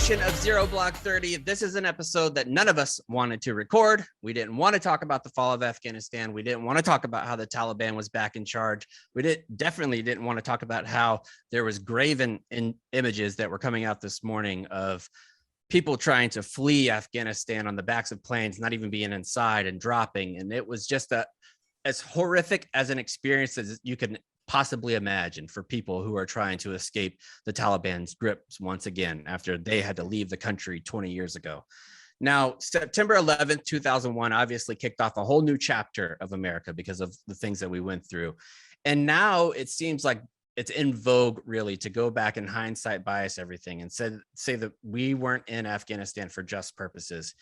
edition of Zero Block 30. This is an episode that none of us wanted to record. We didn't want to talk about the fall of Afghanistan. We didn't want to talk about how the Taliban was back in charge. We definitely didn't want to talk about how there was graven images that were coming out this morning of people trying to flee Afghanistan on the backs of planes, not even being inside and dropping. And it was just as horrific as an experience as you can possibly imagine for people who are trying to escape the Taliban's grips once again after they had to leave the country 20 years ago. Now, September 11th, 2001 obviously kicked off a whole new chapter of America because of the things that we went through. And now it seems like it's in vogue really to go back and hindsight bias everything and say that we weren't in Afghanistan for just purposes.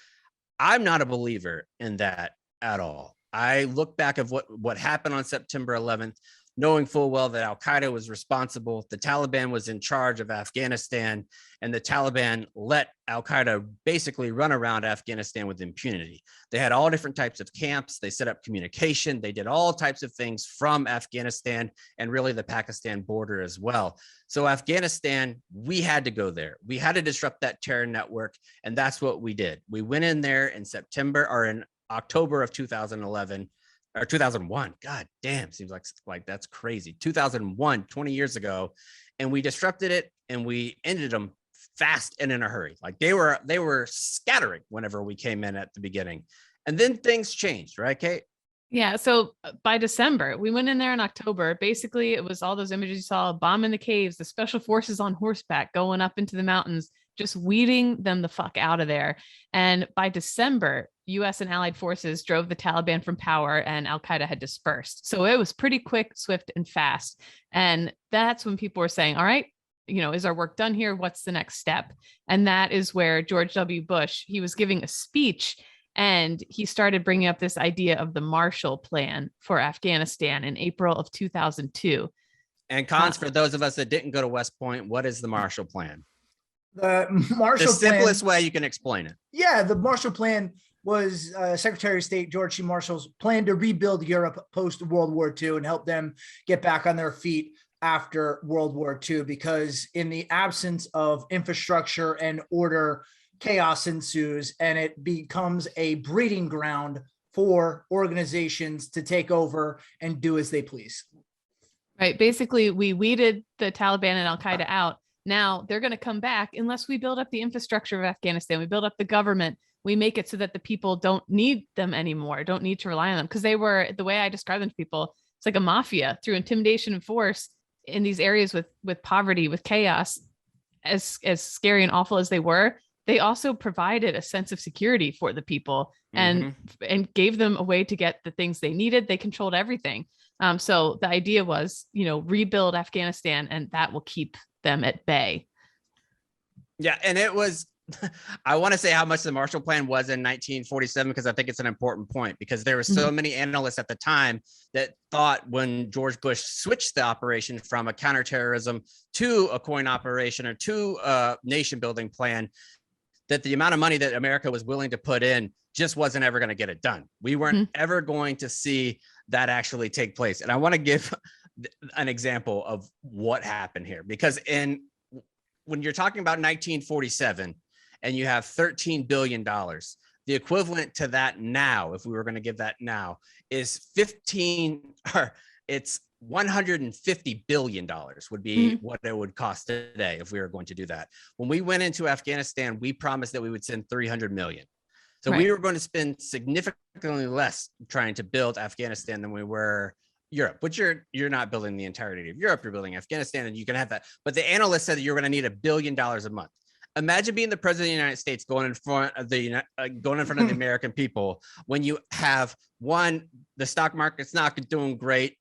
I'm not a believer in that at all. I look back at what happened on September 11th, knowing full well that al-Qaeda was responsible, the Taliban was in charge of Afghanistan, and the Taliban let al-Qaeda basically run around Afghanistan with impunity. They had all different types of camps, they set up communication, they did all types of things from Afghanistan and really the Pakistan border as well. So Afghanistan, we had to go there. We had to disrupt that terror network, and that's what we did. We went in there in October of 2011, or 2001. God damn, seems like that's crazy. 2001, 20 years ago, and we disrupted it and we ended them fast and in a hurry. Like they were scattering whenever we came in at the beginning, and then things changed, right, Kate? Yeah. So by December, we went in there in October. Basically, it was all those images you saw: a bomb in the caves, the special forces on horseback going up into the mountains, just weeding them the fuck out of there. And by December, U.S. and allied forces drove the Taliban from power and al-Qaeda had dispersed. So it was pretty quick, swift, and fast. And that's when people were saying, all right, is our work done here? What's the next step? And that is where George W. Bush, he was giving a speech and he started bringing up this idea of the Marshall Plan for Afghanistan in April of 2002. And Cons, for those of us that didn't go to West Point, what is the Marshall Plan? The Marshall Plan, the simplest way you can explain it. Yeah, the Marshall Plan was Secretary of State George C. Marshall's plan to rebuild Europe post World War II and help them get back on their feet after World War II, because in the absence of infrastructure and order, chaos ensues and it becomes a breeding ground for organizations to take over and do as they please. Right. Basically, we weeded the Taliban and al-Qaeda out. Now they're going to come back unless we build up the infrastructure of Afghanistan. We build up the government. We make it so that the people don't need them anymore, don't need to rely on them. Because they were, the way I describe them to people, it's like a mafia through intimidation and force in these areas with poverty, with chaos. As scary and awful as they were, they also provided a sense of security for the people and gave them a way to get the things they needed. They controlled everything. So the idea was, rebuild Afghanistan and that will keep them at bay. Yeah. And it was, I want to say how much the Marshall Plan was in 1947, because I think it's an important point, because there were so many analysts at the time that thought when George Bush switched the operation from a counterterrorism to a coin operation or to a nation building plan, that the amount of money that America was willing to put in just wasn't ever going to get it done. We weren't ever going to see that actually take place. And I want to give an example of what happened here, because when you're talking about 1947 and you have $13 billion, the equivalent to that now, if we were going to give that now, is it's $150 billion would be what it would cost today if we were going to do that. When we went into Afghanistan, we promised that we would send 300 million. So we were going to spend significantly less trying to build Afghanistan than we were Europe, which you're not building the entirety of Europe, you're building Afghanistan, and you can have that. But the analyst said that you're going to need $1 billion a month. Imagine being the president of the United States going in front of the American people when you have the stock market's not doing great.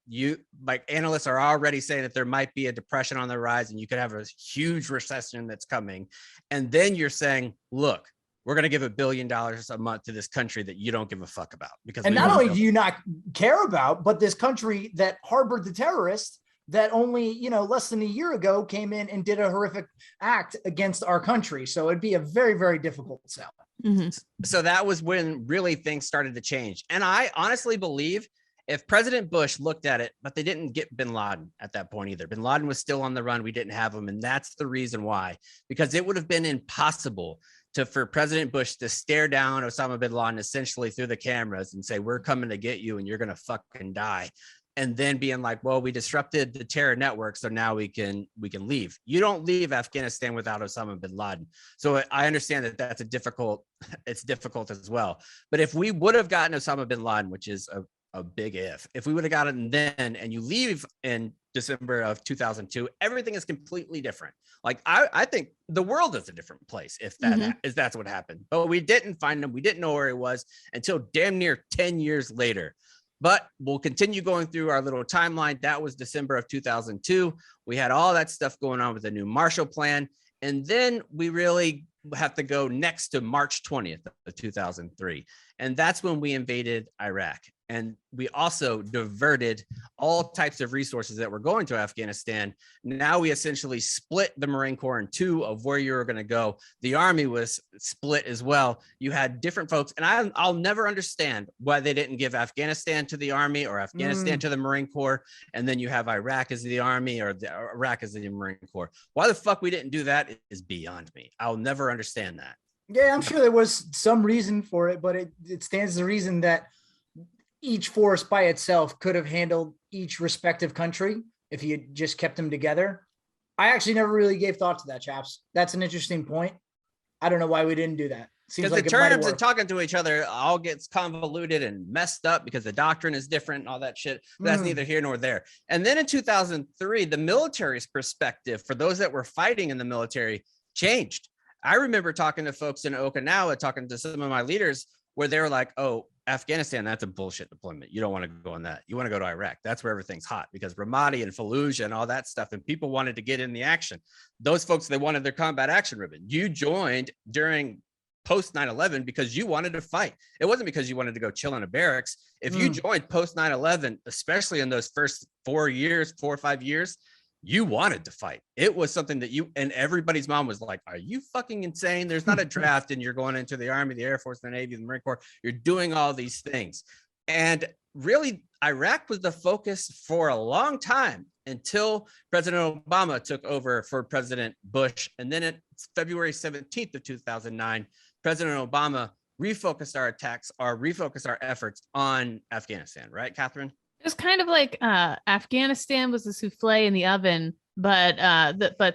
Analysts are already saying that there might be a depression on the rise and you could have a huge recession that's coming. And then you're saying, look, we're going to give $1 billion a month to this country that you don't give a fuck about. And not only do you not care about, but this country that harbored the terrorists that only, less than a year ago came in and did a horrific act against our country. So it'd be a very, very difficult sell. So that was when really things started to change. And I honestly believe if President Bush looked at it, but they didn't get bin Laden at that point either. Bin Laden was still on the run. We didn't have him. And that's the reason why, because it would have been impossible for President Bush to stare down Osama bin Laden essentially through the cameras and say, we're coming to get you and you're going to fucking die. And then being like, well, we disrupted the terror network, so now we can leave. You don't leave Afghanistan without Osama bin Laden. So I understand that it's difficult as well. But if we would have gotten Osama bin Laden, which is a big if we would have gotten then, and you leave in December of 2002, everything is completely different. Like I think the world is a different place if that's what happened. But we didn't find him. We didn't know where he was until damn near 10 years later. But we'll continue going through our little timeline. That was December of 2002. We had all that stuff going on with the new Marshall Plan. And then we really have to go next to March 20th of 2003. And that's when we invaded Iraq. And we also diverted all types of resources that were going to Afghanistan. Now we essentially split the Marine Corps in two of where you were going to go. The Army was split as well. You had different folks. And I'll never understand why they didn't give Afghanistan to the Army or Afghanistan to the Marine Corps. And then you have Iraq as the Army or Iraq as the Marine Corps. Why the fuck we didn't do that is beyond me. I'll never understand that. Yeah, I'm sure there was some reason for it, but it stands to reason that each force by itself could have handled each respective country if you just kept them together. I actually never really gave thought to that, Chaps. That's an interesting point. I don't know why we didn't do that. Because like the terms and talking to each other all gets convoluted and messed up because the doctrine is different and all that shit. But that's neither here nor there. And then in 2003, the military's perspective for those that were fighting in the military changed. I remember talking to folks in Okinawa, talking to some of my leaders where they were like, oh, Afghanistan, that's a bullshit deployment. You don't want to go on that. You want to go to Iraq. That's where everything's hot because Ramadi and Fallujah and all that stuff. And people wanted to get in the action. Those folks, they wanted their combat action ribbon. You joined during post 9/11 because you wanted to fight. It wasn't because you wanted to go chill in a barracks. If you joined post 9/11, especially in those first 4 or 5 years, you wanted to fight. It was something that you and everybody's mom was like, are you fucking insane? There's not a draft and you're going into the Army, the Air Force, the Navy, the Marine Corps. You're doing all these things. And really, Iraq was the focus for a long time until President Obama took over for President Bush. And then it's February 17th of 2009, President Obama refocused our efforts on Afghanistan. Right, Catherine? It was kind of like Afghanistan was the souffle in the oven, but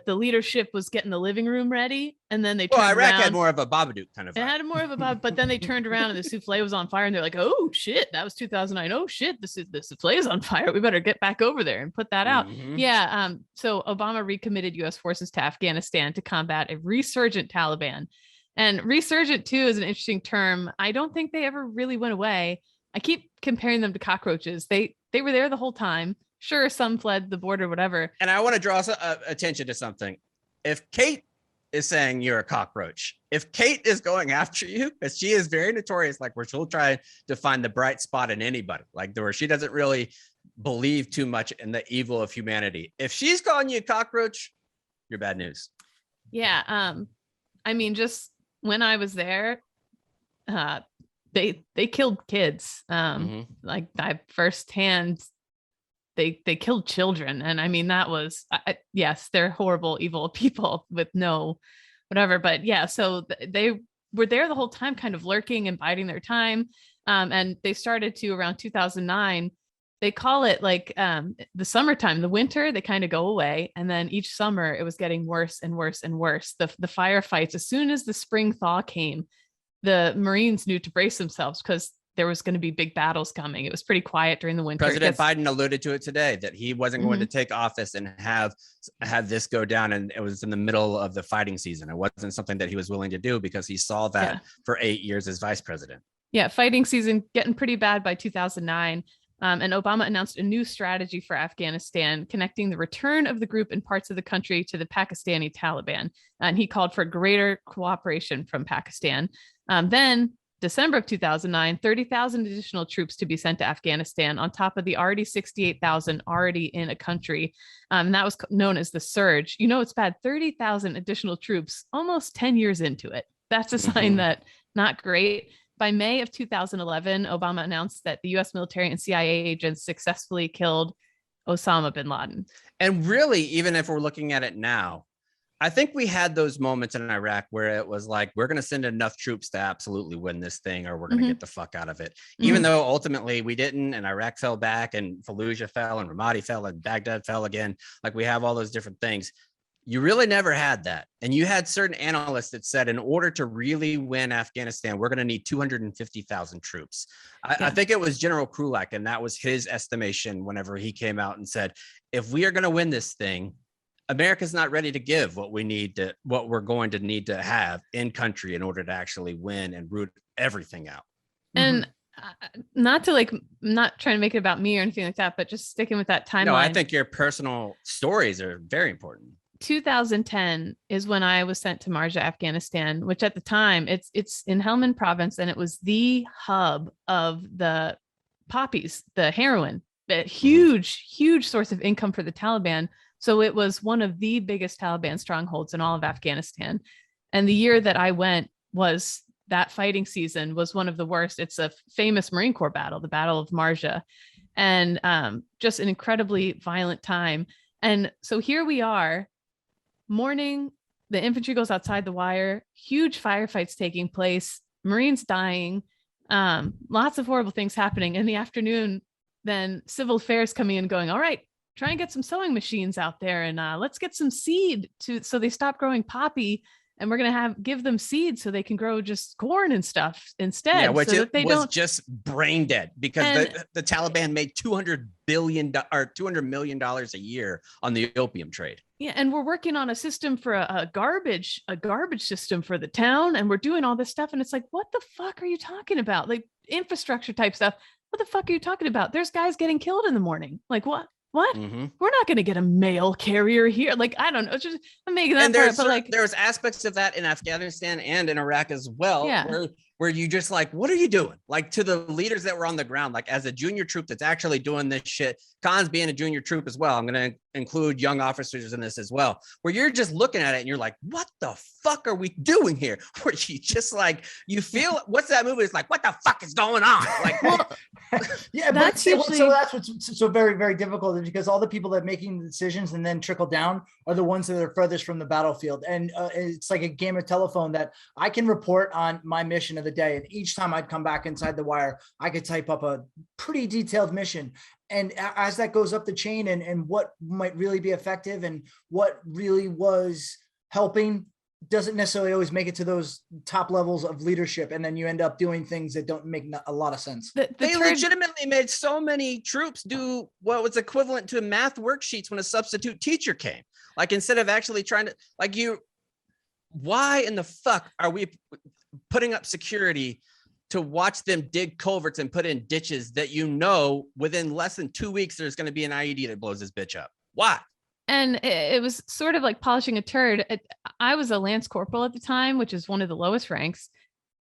the leadership was getting the living room ready, and then they turned Iraq around. Had more of a Babadook kind of vibe. It had more of a Bob, but then they turned around and the souffle was on fire, and they're like, "Oh shit, that was 2009. Oh shit, the souffle is on fire. We better get back over there and put that out." Yeah. So Obama recommitted U.S. forces to Afghanistan to combat a resurgent Taliban, and resurgent too is an interesting term. I don't think they ever really went away. I keep comparing them to cockroaches. They were there the whole time. Sure, some fled the border, whatever. And I want to draw attention to something. If Kate is saying you're a cockroach, if Kate is going after you, because she is very notorious, like where she'll try to find the bright spot in anybody, like where she doesn't really believe too much in the evil of humanity. If she's calling you a cockroach, you're bad news. Yeah. I mean, just when I was there, they killed kids. Like I firsthand, they killed children. And I mean, that was, yes, they're horrible, evil people with no whatever. But yeah, so they were there the whole time, kind of lurking and biding their time. And they started to around 2009. They call it like the summertime, the winter, they kind of go away. And then each summer it was getting worse and worse and worse. The firefights, as soon as the spring thaw came, the Marines knew to brace themselves because there was going to be big battles coming. It was pretty quiet during the winter. President Biden alluded to it today that he wasn't going to take office and have this go down. And it was in the middle of the fighting season. It wasn't something that he was willing to do because he saw that for 8 years as vice president. Yeah. Fighting season getting pretty bad by 2009. And Obama announced a new strategy for Afghanistan, connecting the return of the group in parts of the country to the Pakistani Taliban. And he called for greater cooperation from Pakistan. Then December of 2009, 30,000 additional troops to be sent to Afghanistan on top of the already 68,000 already in a country. And that was known as the surge. You know, it's bad. 30,000 additional troops almost 10 years into it. That's a sign that not great. by May of 2011, Obama announced that the US military and CIA agents successfully killed Osama bin Laden. And really, even if we're looking at it now, I think we had those moments in Iraq where it was like, we're going to send enough troops to absolutely win this thing, or we're going to get the fuck out of it. Even though ultimately we didn't, and Iraq fell back, and Fallujah fell, and Ramadi fell, and Baghdad fell again. Like, we have all those different things. You really never had that. And you had certain analysts that said, in order to really win Afghanistan, we're going to need 250,000 troops. I think it was General Krulak, and that was his estimation whenever he came out and said, if we are going to win this thing, America's not ready to give what we're going to need to have in country in order to actually win and root everything out. And not trying to make it about me or anything like that, but just sticking with that timeline. No, I think your personal stories are very important. 2010 is when I was sent to Marja, Afghanistan, which at the time it's in Helmand province, and it was the hub of the poppies, the heroin, a huge source of income for the Taliban. So it was one of the biggest Taliban strongholds in all of Afghanistan. And the year that I went was that fighting season was one of the worst. It's a famous Marine Corps battle, the Battle of Marja, and just an incredibly violent time. And so here we are, morning, the infantry goes outside the wire, huge firefights taking place, Marines dying, lots of horrible things happening. In the afternoon, then civil affairs coming in going, all right, try and get some sewing machines out there, and let's get some seed so they stop growing poppy, and we're going to give them seed so they can grow just corn and stuff instead. Yeah, which so it was just brain dead, because the Taliban made $200 million a year on the opium trade. Yeah, and we're working on a system for a garbage system for the town, and we're doing all this stuff, and it's like, what the fuck are you talking about? Like infrastructure type stuff. What the fuck are you talking about? There's guys getting killed in the morning. Like what? What? We're not going to get a mail carrier here. Like, I don't know. It's just, I'm making that part, but like, there's aspects of that in Afghanistan and in Iraq as well. Yeah. Where you just like, what are you doing? Like, to the leaders that were on the ground, like as a junior troop that's actually doing this shit, Khan's being a junior troop as well. I'm going to include young officers in this as well, where you're just looking at it and you're like, what the fuck are we doing here? Where you just like, you feel, what's that movie? It's like, what the fuck is going on? Like, well, yeah, that's but usually... so that's what's so very, very difficult, is because all the people that are making the decisions and then trickle down are the ones that are furthest from the battlefield. And it's like a game of telephone that I can report on my mission of the day. And each time I'd come back inside the wire, I could type up a pretty detailed mission. And as that goes up the chain and what might really be effective and what really was helping doesn't necessarily always make it to those top levels of leadership. And then you end up doing things that don't make a lot of sense. They legitimately made so many troops do what was equivalent to math worksheets when a substitute teacher came. Like, instead of actually trying to, like, why in the fuck are we putting up security to watch them dig culverts and put in ditches that, within less than 2 weeks, there's going to be an IED that blows this bitch up? Why? And it was sort of like polishing a turd. I was a Lance Corporal at the time, which is one of the lowest ranks.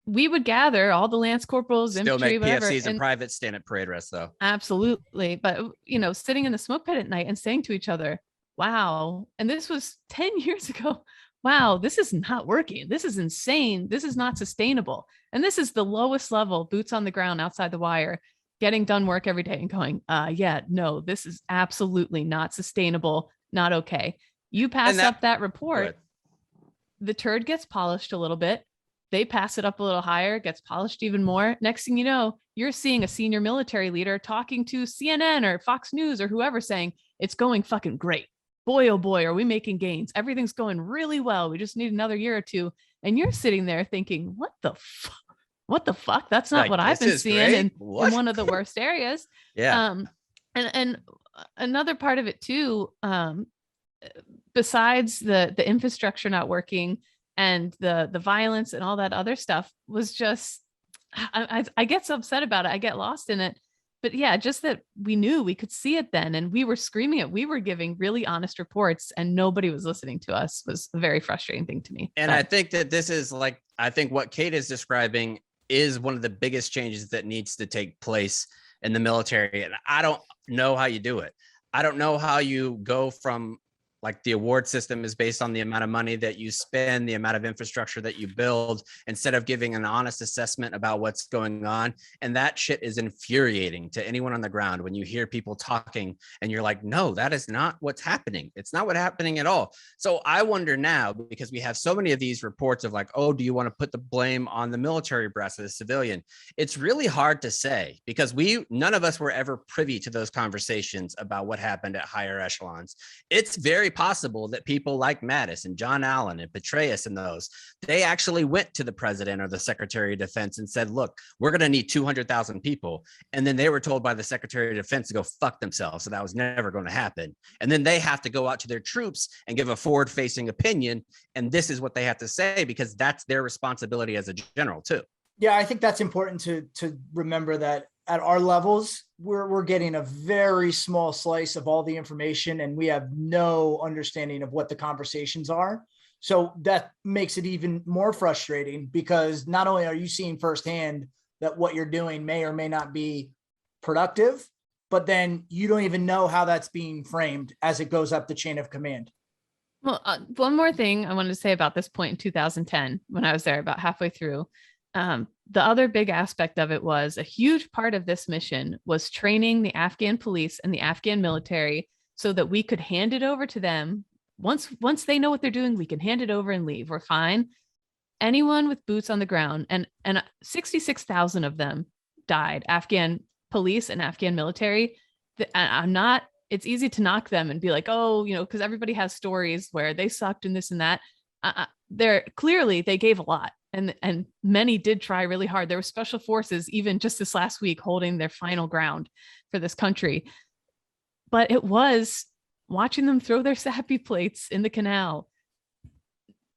We would gather all the Lance Corporals, still infantry, make whatever, PFCs and privates stand at parade rest, though. Absolutely. But, sitting in the smoke pit at night and saying to each other, wow. And this was 10 years ago. Wow, this is not working. This is insane. This is not sustainable. And this is the lowest level, boots on the ground outside the wire, getting done work every day and going, no, this is absolutely not sustainable. Not okay. You pass up that report, the turd gets polished a little bit. They pass it up a little higher, gets polished even more. Next thing you know, you're seeing a senior military leader talking to CNN or Fox News or whoever saying, it's going fucking great. Boy, oh boy, are we making gains. Everything's going really well. We just need another year or two. And you're sitting there thinking, what the fuck? That's not what I've been seeing in one of the worst areas. Yeah. And another part of it too, besides the infrastructure not working and the violence and all that other stuff, was just, I get so upset about it. I get lost in it. But yeah, just that we knew, we could see it then, and we were screaming it. We were giving really honest reports and nobody was listening to us. Was a very frustrating thing to me. And I think that this is I think what Kate is describing is one of the biggest changes that needs to take place in the military. And I don't know how you do it. I don't know how you go from like the award system is based on the amount of money that you spend, the amount of infrastructure that you build, instead of giving an honest assessment about what's going on. And that shit is infuriating to anyone on the ground when you hear people talking and you're like, no, that is not what's happening. It's not what's happening at all. So I wonder now, because we have so many of these reports of like, oh, do you want to put the blame on the military brass or the civilian? It's really hard to say, because none of us were ever privy to those conversations about what happened at higher echelons. It's very possible that people like Mattis and John Allen and Petraeus and those, they actually went to the president or the secretary of defense and said, look, we're going to need 200,000 people. And then they were told by the secretary of defense to go fuck themselves. So that was never going to happen. And then they have to go out to their troops and give a forward facing opinion. And this is what they have to say, because that's their responsibility as a general too. Yeah, I think that's important to remember that at our levels, we're getting a very small slice of all the information, and we have no understanding of what the conversations are. So that makes it even more frustrating, because not only are you seeing firsthand that what you're doing may or may not be productive, but then you don't even know how that's being framed as it goes up the chain of command. Well, one more thing I wanted to say about this point in 2010, when I was there about halfway through. The other big aspect of it was a huge part of this mission was training the Afghan police and the Afghan military so that we could hand it over to them. Once they know what they're doing, we can hand it over and leave. We're fine. Anyone with boots on the ground, and 66,000 of them died, Afghan police and Afghan military. It's easy to knock them and be like, oh, because everybody has stories where they sucked and this and that. Clearly they gave a lot. And many did try really hard. There were special forces, even just this last week, holding their final ground for this country. But it was watching them throw their sappy plates in the canal,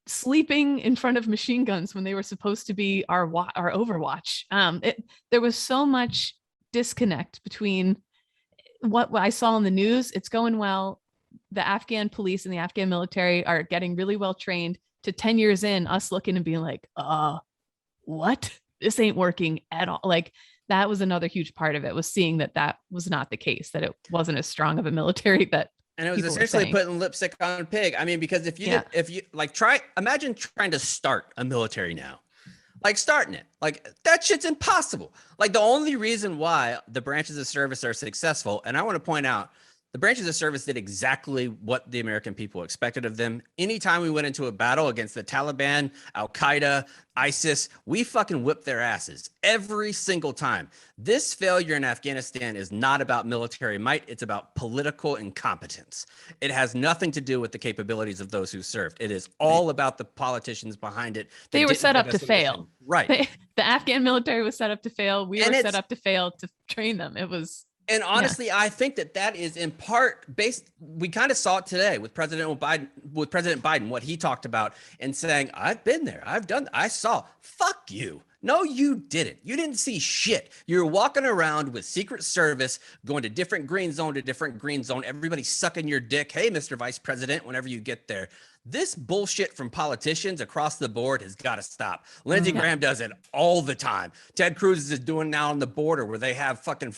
sleeping in front of machine guns when they were supposed to be our overwatch. There was so much disconnect between what I saw in the news. It's going well. The Afghan police and the Afghan military are getting really well trained, to 10 years in, us looking and being like, what? This ain't working at all. Like, that was another huge part of it, was seeing that was not the case, that it wasn't as strong of a military that. And it was essentially putting lipstick on pig. I mean, because if you imagine trying to start a military now, like starting it, like that shit's impossible. Like, the only reason why the branches of service are successful, and I want to point out, the branches of service did exactly what the American people expected of them. Anytime we went into a battle against the Taliban, Al-Qaeda, ISIS, we fucking whipped their asses every single time. This failure in Afghanistan is not about military might. It's about political incompetence. It has nothing to do with the capabilities of those who served. It is all about the politicians behind it. They were set up to fail. Right. The Afghan military was set up to fail. We were set up to fail to train them. It was... And honestly, I think that is in part based. We kind of saw it today with President Biden, what he talked about and saying, I've been there. I saw. Fuck you. No, you didn't. You didn't see shit. You're walking around with Secret Service, going to different green zone to different green zone. Everybody sucking your dick. Hey, Mr. Vice President, whenever you get there. This bullshit from politicians across the board has got to stop. Lindsey Graham does it all the time. Ted Cruz is doing now on the border, where they have fucking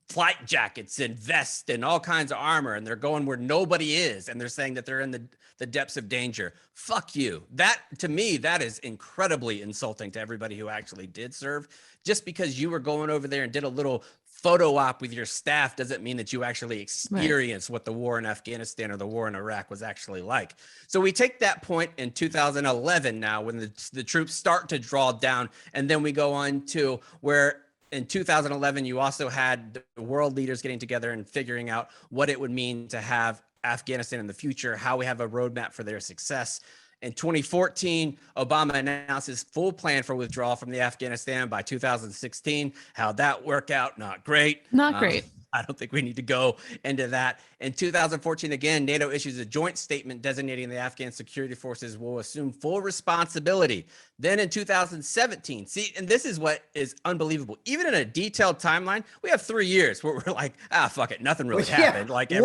flight jackets and vests and all kinds of armor, and they're going where nobody is, and they're saying that they're in the depths of danger. Fuck you. That, to me, that is incredibly insulting to everybody who actually did serve. Just because you were going over there and did a little photo op with your staff doesn't mean that you actually experienced what the war in Afghanistan or the war in Iraq was actually like. So we take that point in 2011 now, when the troops start to draw down, and then we go on to where in 2011, you also had the world leaders getting together and figuring out what it would mean to have Afghanistan in the future, how we have a roadmap for their success. In 2014, Obama announced his full plan for withdrawal from the Afghanistan by 2016. How'd that work out? Not great. Not great. I don't think we need to go into that. In 2014, again, NATO issues a joint statement designating the Afghan security forces will assume full responsibility. Then in 2017, see, and this is what is unbelievable. Even in a detailed timeline, we have 3 years where we're like, fuck it, nothing really happened. Like it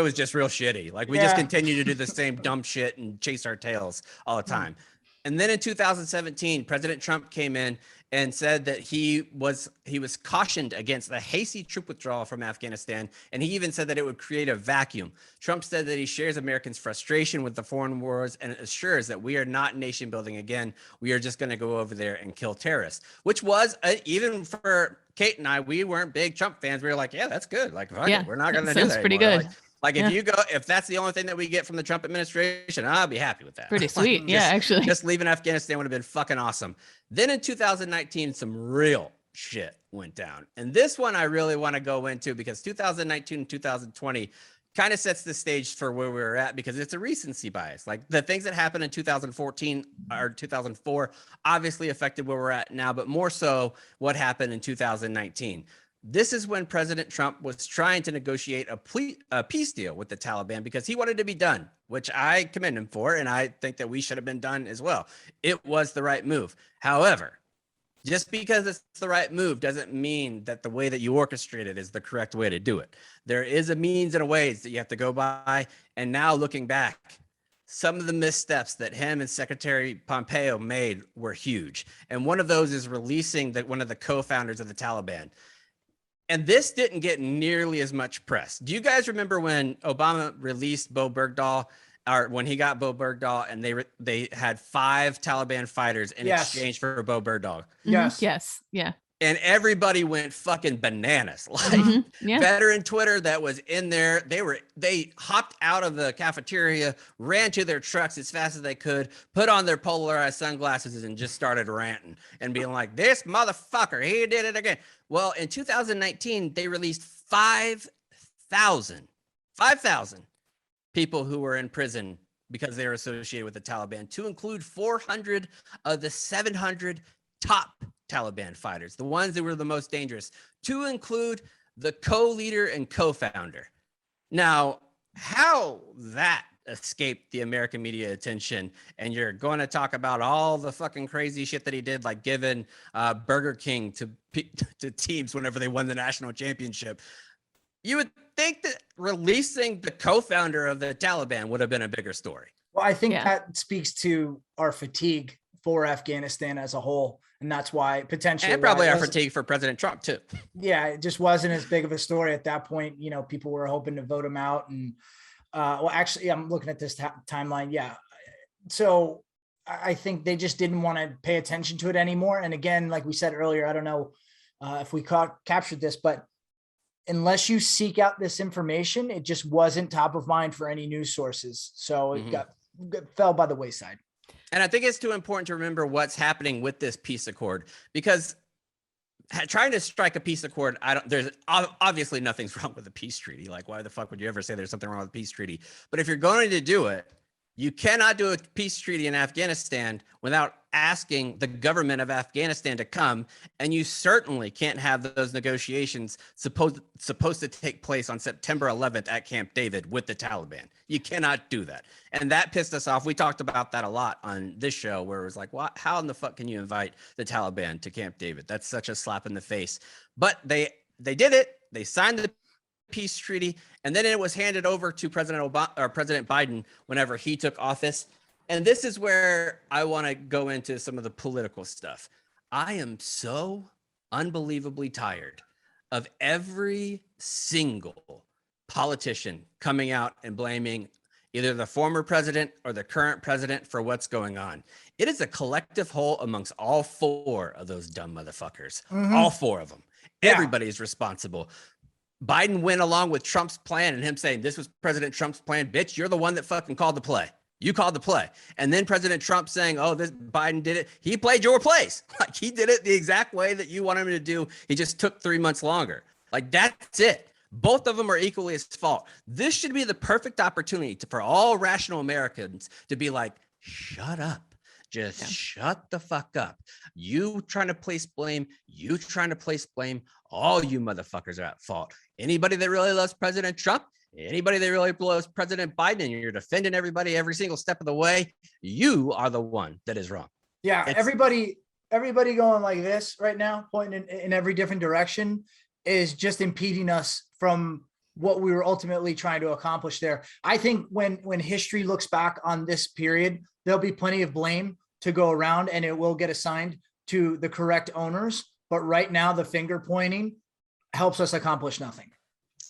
was just real shitty. Like we just continue to do the same dumb shit and chase our tails all the time. And then in 2017, President Trump came in and said that he was cautioned against the hasty troop withdrawal from Afghanistan, and he even said that it would create a vacuum. Trump said that he shares Americans' frustration with the foreign wars and assures that we are not nation building again. We are just going to go over there and kill terrorists, which was even for Kate and I, we weren't big Trump fans. We were like, yeah, that's good. Like, fuck it, we're not going to do that. Sounds pretty anymore. good. Like if that's the only thing that we get from the Trump administration, I'll be happy with that. Pretty sweet. Yeah, actually. Just leaving Afghanistan would have been fucking awesome. Then in 2019, some real shit went down. And this one I really want to go into because 2019 and 2020 kind of sets the stage for where we were at because it's a recency bias. Like the things that happened in 2014 or 2004 obviously affected where we're at now, but more so what happened in 2019. This is when President Trump was trying to negotiate a peace deal with the Taliban because he wanted to be done, which I commend him for. And I think that we should have been done as well. It was the right move. However, just because it's the right move doesn't mean that the way that you orchestrate it is the correct way to do it. There is a means and a ways that you have to go by. And now looking back, some of the missteps that him and Secretary Pompeo made were huge. And one of those is releasing one of the co-founders of the Taliban. And this didn't get nearly as much press. Do you guys remember when Obama released Bo Bergdahl, or when he got Bo Bergdahl, and they had 5 Taliban fighters in exchange for Bo Bergdahl? Yes. Yes. Yeah. And everybody went fucking bananas. Like veteran Twitter that was in there, they hopped out of the cafeteria, ran to their trucks as fast as they could, put on their polarized sunglasses and just started ranting and being like, this motherfucker, he did it again. Well, in 2019, they released 5,000 people who were in prison because they were associated with the Taliban, to include 400 of the 700 top Taliban fighters, the ones that were the most dangerous, to include the co-leader and co-founder. Now, how that escaped the American media attention, and you're going to talk about all the fucking crazy shit that he did, like giving Burger King to teams whenever they won the national championship. You would think that releasing the co-founder of the Taliban would have been a bigger story. Well, I think that speaks to our fatigue for Afghanistan as a whole. And that's why potentially, and probably our fatigue for President Trump too. Yeah, it just wasn't as big of a story at that point. You know, people were hoping to vote him out. And well, actually, I'm looking at this timeline. Yeah. So I think they just didn't want to pay attention to it anymore. And again, like we said earlier, I don't know if we captured this, but unless you seek out this information, it just wasn't top of mind for any news sources. So it fell by the wayside. And I think it's too important to remember what's happening with this peace accord, because trying to strike a peace accord, there's obviously nothing's wrong with a peace treaty. Like, why the fuck would you ever say there's something wrong with a peace treaty? But if you're going to do it, you cannot do a peace treaty in Afghanistan without asking the government of Afghanistan to come. And you certainly can't have those negotiations supposed to take place on September 11th at Camp David with the Taliban. You cannot do that. And that pissed us off. We talked about that a lot on this show, where it was like, what? How in the fuck can you invite the Taliban to Camp David? That's such a slap in the face. But they did it. They signed the peace treaty, and then it was handed over to President Biden whenever he took office. And this is where I want to go into some of the political stuff. I am so unbelievably tired of every single politician coming out and blaming either the former president or the current president for what's going on. It is a collective whole amongst all 4 of those dumb motherfuckers. All 4 of them. Yeah. Everybody's responsible. Biden went along with Trump's plan and him saying, this was President Trump's plan. Bitch, you're the one that fucking called the play. You called the play. And then President Trump saying, oh, this Biden did it. He played your plays. Like, he did it the exact way that you wanted him to do. He just took 3 months longer. Like, that's it. Both of them are equally at fault. This should be the perfect opportunity for all rational Americans to be like, shut up. Just shut the fuck up. You trying to place blame. You trying to place blame. All you motherfuckers are at fault. Anybody that really loves President Trump, anybody that really loves President Biden, and you're defending everybody every single step of the way, you are the one that is wrong. Yeah, everybody going like this right now, pointing in every different direction, is just impeding us from what we were ultimately trying to accomplish there. I think when history looks back on this period, there'll be plenty of blame to go around, and it will get assigned to the correct owners. But right now, the finger pointing helps us accomplish nothing.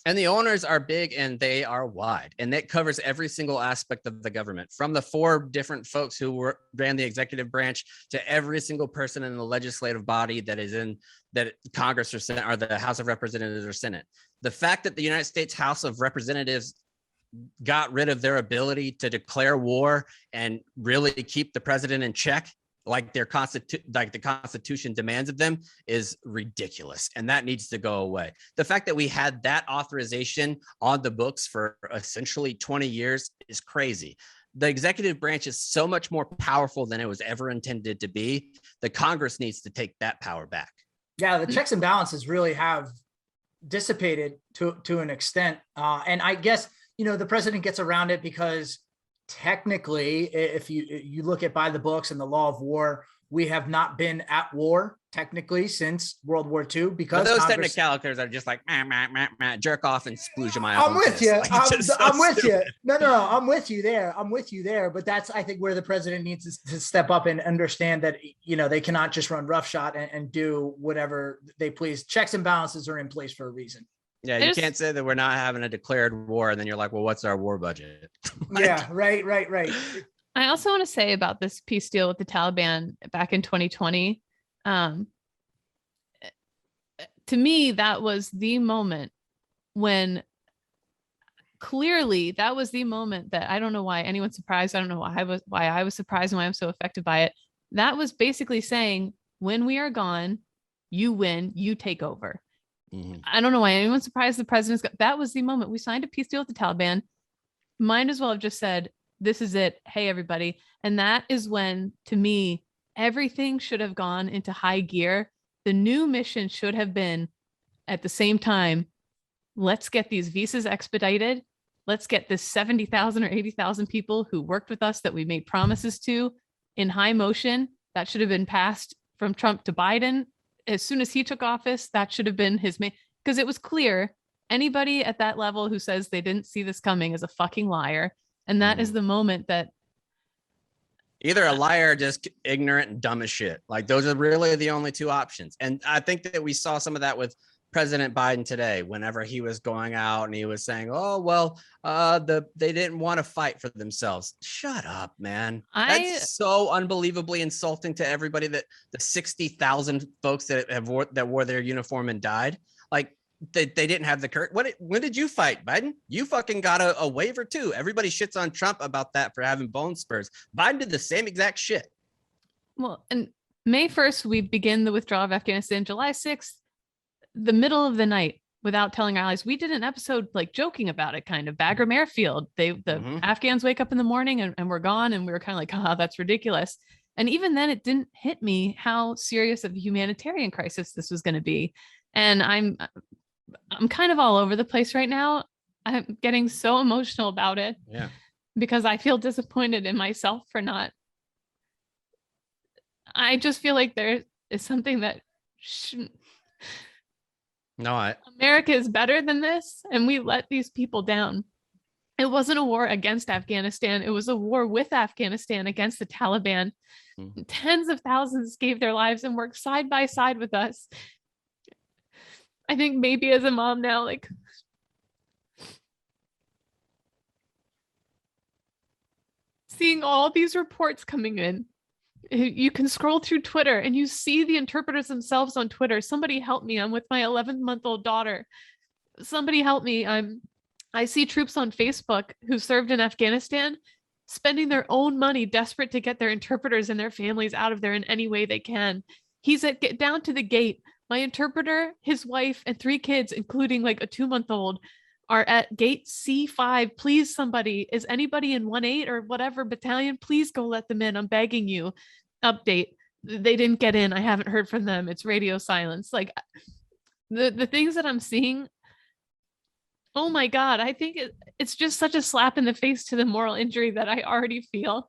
And the owners are big and they are wide, and that covers every single aspect of the government, from the 4 different folks who ran the executive branch to every single person in the legislative body that is in that Congress or Senate or the House of Representatives or Senate. The fact that the United States House of Representatives got rid of their ability to declare war and really keep the president in check like the Constitution demands of them is ridiculous, and that needs to go away. The fact that we had that authorization on the books for essentially 20 years is crazy. The executive branch is so much more powerful than it was ever intended to be. The Congress needs to take that power back. Yeah, the checks and balances really have dissipated to an extent, and I guess the president gets around it because technically, if you look at by the books and the law of war, we have not been at war technically since World War II, because but those technicalities are just like jerk off and splooge my. I'm with you. Like, I'm with you. No, I'm with you there. But that's, I think, where the president needs to step up and understand that they cannot just run roughshod and do whatever they please. Checks and balances are in place for a reason. Yeah, you can't say that we're not having a declared war, and then you're like, well, what's our war budget? Yeah, right. I also want to say about this peace deal with the Taliban back in 2020. To me, that was the moment when clearly that was the moment that I don't know why anyone's surprised. I don't know why I was surprised and why I'm so affected by it. That was basically saying, when we are gone, you win, you take over. Mm-hmm. I don't know why anyone's surprised the president's that was the moment we signed a peace deal with the Taliban. Might as well have just said, this is it. Hey, everybody. And that is when, to me, everything should have gone into high gear. The new mission should have been, at the same time, let's get these visas expedited. Let's get this 70,000 or 80,000 people who worked with us that we made promises to in high motion. That should have been passed from Trump to Biden. As soon as he took office, that should have been his main, because it was clear anybody at that level who says they didn't see this coming is a fucking liar. And that is the moment that either a liar or just ignorant and dumb as shit. Like, those are really the only 2 options. And I think that we saw some of that with President Biden today, whenever he was going out and he was saying, oh, well, they didn't want to fight for themselves. Shut up, man. That's so unbelievably insulting to everybody, that the 60,000 folks that wore their uniform and died. Like, they didn't have the courage. When did you fight, Biden? You fucking got a waiver too. Everybody shits on Trump about that for having bone spurs. Biden did the same exact shit. Well, and May 1st, we begin the withdrawal of Afghanistan. July 6th, the middle of the night, without telling our allies, we did an episode like joking about it, kind of Bagram Airfield. Afghans wake up in the morning and we're gone. And we were kind of like, that's ridiculous. And even then it didn't hit me how serious of a humanitarian crisis this was going to be. And I'm kind of all over the place right now. I'm getting so emotional about it. Yeah. Because I feel disappointed in myself for not. I just feel like there is something that America is better than this, and we let these people down. It wasn't a war against Afghanistan. It was a war with Afghanistan against the Taliban. Mm-hmm. Tens of thousands gave their lives and worked side by side with us. I think maybe as a mom now, like, seeing all these reports coming in, you can scroll through Twitter and you see the interpreters themselves on Twitter. Somebody help me. I'm with my 11-month-old daughter. Somebody help me. I see troops on Facebook who served in Afghanistan spending their own money, desperate to get their interpreters and their families out of there in any way they can. He's get down to the gate. My interpreter, his wife, and 3 kids, including like a 2-month-old, are at gate C5. Please, somebody, is anybody in 1-8 or whatever battalion? Please go let them in. I'm begging you. Update. They didn't get in. I haven't heard from them. It's radio silence. Like, the things that I'm seeing, oh my God, I think it's just such a slap in the face to the moral injury that I already feel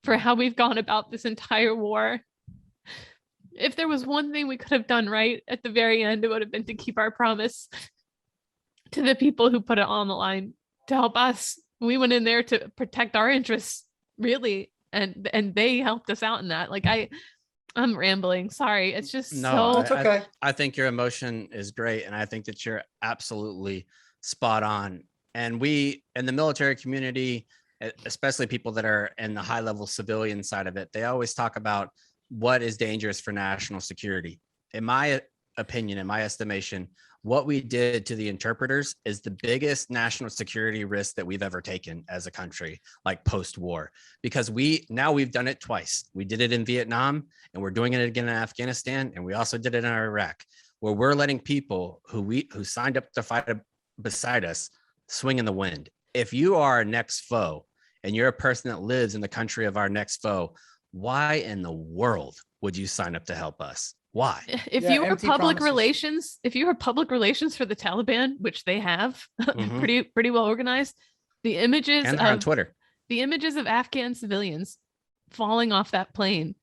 for how we've gone about this entire war. If there was one thing we could have done right at the very end, it would have been to keep our promise to the people who put it on the line to help us. We went in there to protect our interests, really, and they helped us out in that. Like I'm rambling. Sorry. It's just No, so It's okay. I think your emotion is great. And I think that you're absolutely spot on. And we in the military community, especially people that are in the high level civilian side of it, they always talk about what is dangerous for national security. In my opinion, in my estimation, what we did to the interpreters is the biggest national security risk that we've ever taken as a country, like post-war, because we've done it twice. We did it in Vietnam and we're doing it again in Afghanistan. And we also did it in Iraq, where we're letting people who signed up to fight beside us swing in the wind. If you are our next foe and you're a person that lives in the country of our next foe, why in the world would you sign up to help us? Why? If you were public relations, if you were public relations for the Taliban, which they have, pretty well organized, the images and on Twitter, the images of Afghan civilians falling off that plane,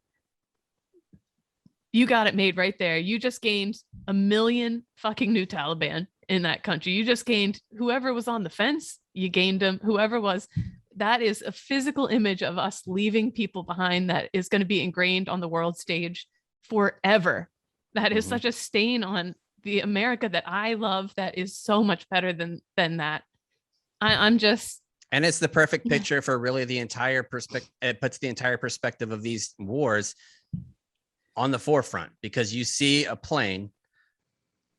you got it made right there. You just gained 1 million fucking new Taliban in that country. You just gained whoever was on the fence, you gained them, whoever was. That is a physical image of us leaving people behind that is going to be ingrained on the world stage forever. That is such a stain on the America that I love, that is so much better than that. I'm just, and it's the perfect picture for really the entire perspective. It puts the entire perspective of these wars on the forefront, because you see a plane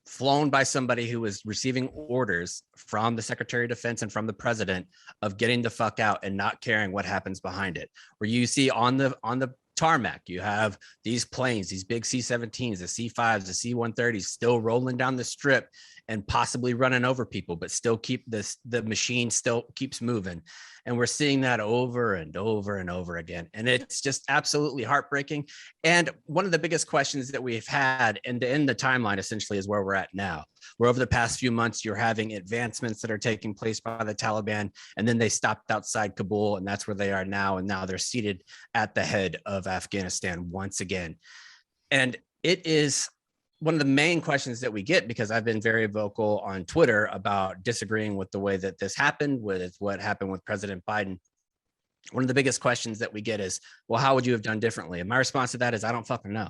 flown by somebody who was receiving orders from the Secretary of Defense and from the president of getting the fuck out and not caring what happens behind it. Where you see on the tarmac, you have these planes, these big C-17s, the C-5s, the C-130s still rolling down the strip and possibly running over people, but still the machine still keeps moving. And we're seeing that over and over and over again. And it's just absolutely heartbreaking. And one of the biggest questions that we've had in the timeline essentially is where we're at now, where over the past few months, you're having advancements that are taking place by the Taliban, and then they stopped outside Kabul, and that's where they are now. And now they're seated at the head of Afghanistan once again. And it is one of the main questions that we get, because I've been very vocal on Twitter about disagreeing with the way that this happened, with what happened with President Biden. One of the biggest questions that we get is, well, how would you have done differently? And my response to that is, I don't fucking know.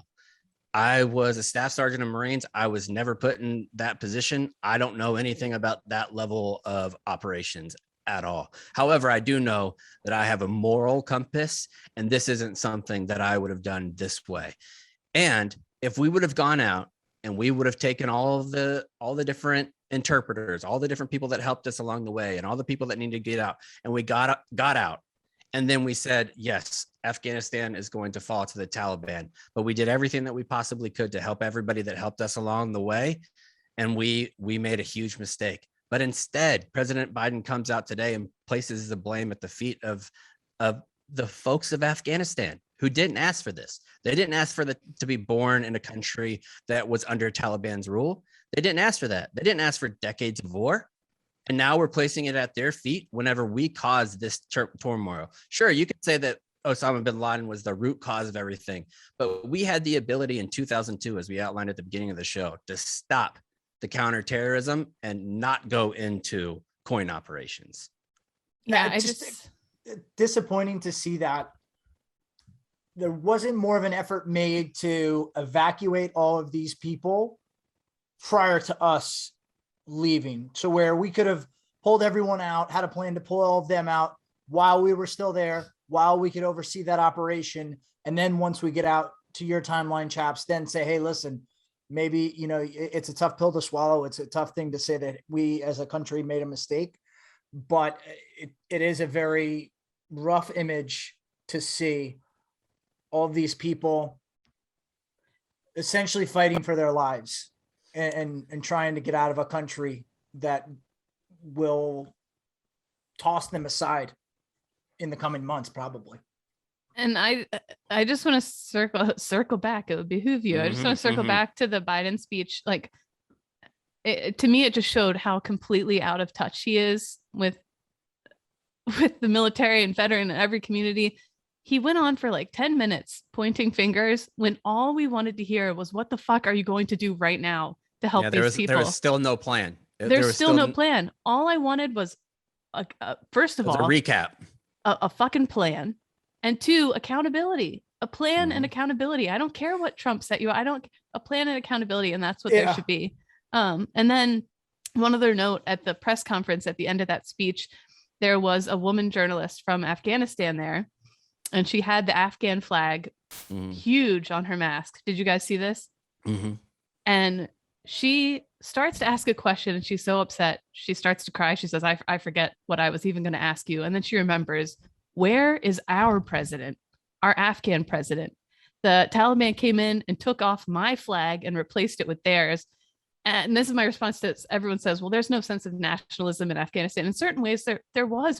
I was a staff sergeant in Marines. I was never put in that position. I don't know anything about that level of operations at all. However, I do know that I have a moral compass, and this isn't something that I would have done this way. And if we would have gone out and we would have taken all the different interpreters, all the different people that helped us along the way, and all the people that needed to get out, and we got out, and then we said, yes, Afghanistan is going to fall to the Taliban, but we did everything that we possibly could to help everybody that helped us along the way, and we made a huge mistake. But instead, President Biden comes out today and places the blame at the feet of the folks of Afghanistan, who didn't ask for this. They didn't ask to be born in a country that was under Taliban's rule. They didn't ask for that. They didn't ask for decades of war. And now we're placing it at their feet whenever we caused this turmoil. Sure, you could say that Osama bin Laden was the root cause of everything, but we had the ability in 2002, as we outlined at the beginning of the show, to stop the counterterrorism and not go into coin operations. Yeah, it's just disappointing to see that there wasn't more of an effort made to evacuate all of these people prior to us leaving. So where we could have pulled everyone out, had a plan to pull all of them out while we were still there, while we could oversee that operation. And then once we get out to your timeline, Chaps, then say, hey, listen, maybe, it's a tough pill to swallow. It's a tough thing to say that we as a country made a mistake, but it is a very rough image to see all of these people essentially fighting for their lives and trying to get out of a country that will toss them aside in the coming months, probably. And I just want to circle back. It would behoove you. I just want to circle back to the Biden speech. Like, to me, it just showed how completely out of touch he is with the military and veteran and every community. He went on for like 10 minutes pointing fingers when all we wanted to hear was, what the fuck are you going to do right now to help these people? There was still no plan. There's still no plan. All I wanted was, first of all, a recap, a fucking plan. And two, accountability, a plan and accountability. I don't care what Trump set you. A plan and accountability. And that's what there should be. And then one other note, at the press conference at the end of that speech, there was a woman journalist from Afghanistan there, and she had the Afghan flag huge on her mask. Did you guys see this? And she starts to ask a question, and she's so upset. She starts to cry. She says, I forget what I was even going to ask you. And then she remembers, where is our president, our Afghan president? The Taliban came in and took off my flag and replaced it with theirs. And this is my response to this. Everyone says, well, there's no sense of nationalism in Afghanistan. In certain ways, there was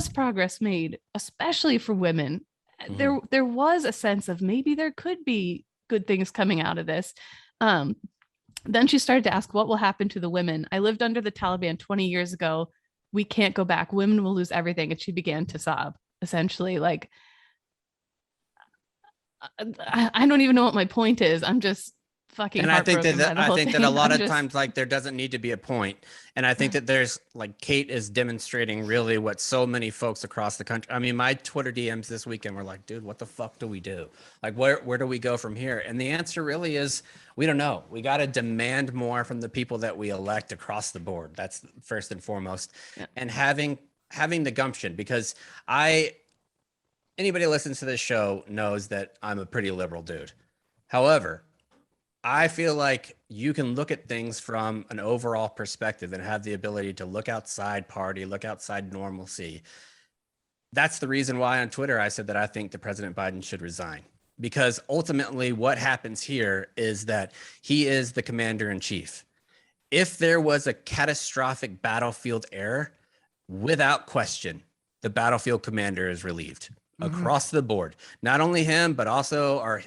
progress made, especially for women. There was a sense of maybe there could be good things coming out of this. Then she started to ask, what will happen to the women? I lived under the Taliban 20 years ago. We can't go back. Women will lose everything. And she began to sob, essentially. Like, I don't even know what my point is. I'm just fucking. And I think that a lot of just... times, like, there doesn't need to be a point. And I think that there's, like, Kate is demonstrating really what so many folks across the country. I mean, my Twitter DMs this weekend were like, dude, what the fuck do we do? Like, where do we go from here? And the answer really is, we don't know. We got to demand more from the people that we elect across the board. That's first and foremost. Yeah. And having the gumption, because anybody who listens to this show knows that I'm a pretty liberal dude. However, I feel like you can look at things from an overall perspective and have the ability to look outside party, look outside normalcy. That's the reason why on Twitter I said that I think that President Biden should resign, because ultimately what happens here is that he is the commander in chief. If there was a catastrophic battlefield error, without question, the battlefield commander is relieved across the board. Not only him, but also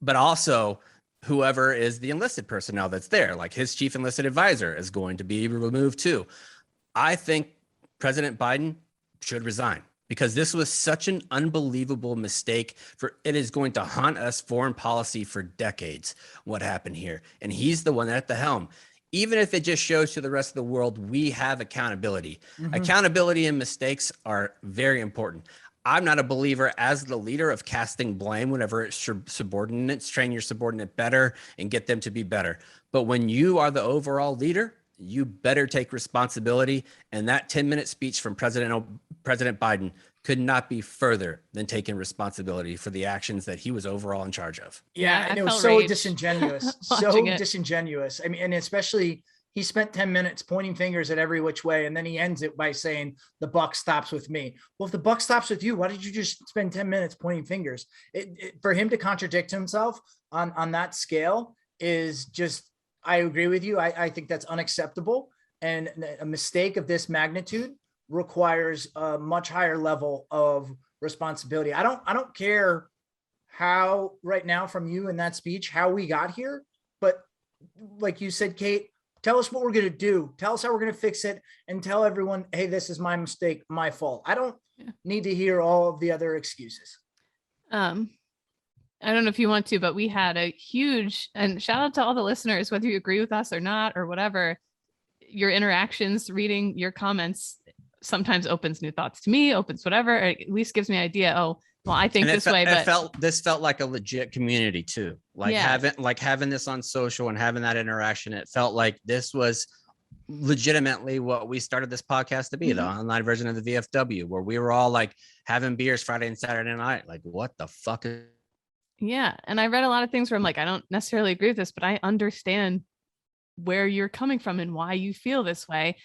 but also whoever is the enlisted personnel that's there, like his chief enlisted advisor is going to be removed too. I think President Biden should resign, because this was such an unbelievable mistake. It is going to haunt us foreign policy for decades, what happened here. And he's the one at the helm. Even if it just shows to the rest of the world, we have accountability. Accountability and mistakes are very important. I'm not a believer as the leader of casting blame whenever it's subordinates. Train your subordinate better and get them to be better. But when you are the overall leader, you better take responsibility. And that 10-minute speech from President Biden could not be further than taking responsibility for the actions that he was overall in charge of. Yeah, and it was so disingenuous. Disingenuous. I mean, and especially, he spent 10 minutes pointing fingers at every which way, and then he ends it by saying, the buck stops with me. Well, if the buck stops with you, why did you just spend 10 minutes pointing fingers? For him to contradict himself on that scale is just, I agree with you. I think that's unacceptable. And a mistake of this magnitude requires a much higher level of responsibility. I don't care how right now from you in that speech, how we got here, but like you said, Kate, tell us what we're going to do. Tell us how we're going to fix it, and tell everyone, hey, this is my mistake, my fault. I don't need to hear all of the other excuses. I don't know if you want to, but we had a huge, and shout out to all the listeners, whether you agree with us or not, or whatever, your interactions, reading your comments sometimes opens new thoughts to me, opens whatever, or at least gives me an idea. Oh, well, I think this way, but this felt like a legit community too. Like having this on social and having that interaction, it felt like this was legitimately what we started this podcast to be, the online version of the VFW, where we were all like having beers Friday and Saturday night. Like, what the fuck is... Yeah. And I read a lot of things where I'm like, I don't necessarily agree with this, but I understand where you're coming from and why you feel this way.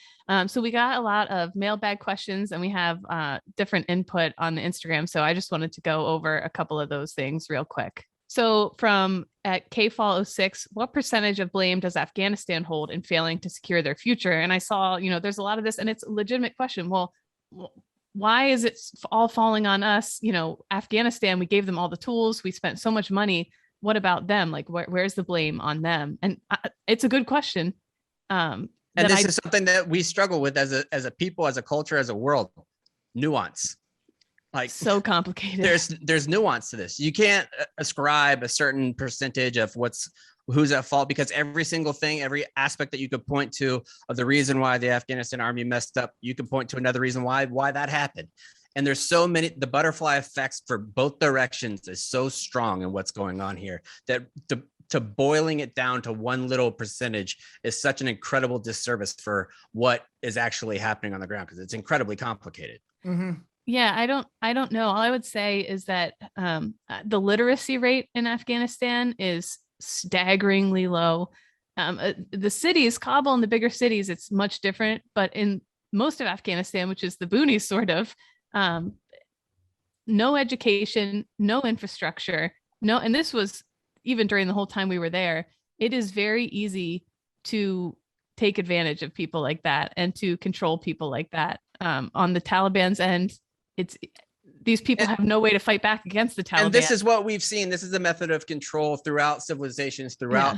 So we got a lot of mailbag questions, and we have different input on the Instagram. So I just wanted to go over a couple of those things real quick. So from at KFall06, what percentage of blame does Afghanistan hold in failing to secure their future? And I saw, there's a lot of this, and it's a legitimate question. Well, why is it all falling on us? Afghanistan, we gave them all the tools. We spent so much money. What about them? Like, where's the blame on them? And it's a good question. And this is something that we struggle with as a people, as a culture, as a world. Nuance. Like, so complicated. There's nuance to this. You can't ascribe a certain percentage of what's who's at fault, because every single thing, every aspect that you could point to of the reason why the Afghanistan army messed up, you could point to another reason why that happened. And there's so many, the butterfly effects for both directions is so strong in what's going on here that to boiling it down to one little percentage is such an incredible disservice for what is actually happening on the ground, because it's incredibly complicated. Mhm. Yeah, I don't know. All I would say is that the literacy rate in Afghanistan is staggeringly low. The cities, Kabul and the bigger cities, it's much different. But in most of Afghanistan, which is the boonies sort of, no education, no infrastructure, no. And this was even during the whole time we were there. It is very easy to take advantage of people like that and to control people like that. On the Taliban's end, these people have no way to fight back against the Taliban. And this is what we've seen. This is a method of control throughout civilizations, throughout